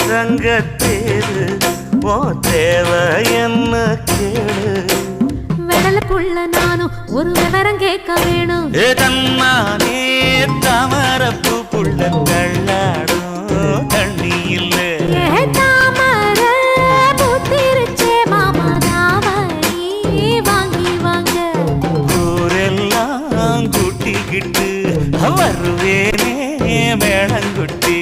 தங்கத்தேரு ஓ தேவை என்ன கேளு வெடல புள்ள நானும் ஒரு விவரம் கேட்க வேணும் தன்னானே தாமரப்பு புள்ள தள்ளாடும் தண்ணி இல்ல தாமர பூத்திருச்சே மாமா தாவணி வாங்கி வாங்க ஊரெல்லாம் கூட்டிக்கிட்டு வருவேனே மேளங்குட்டி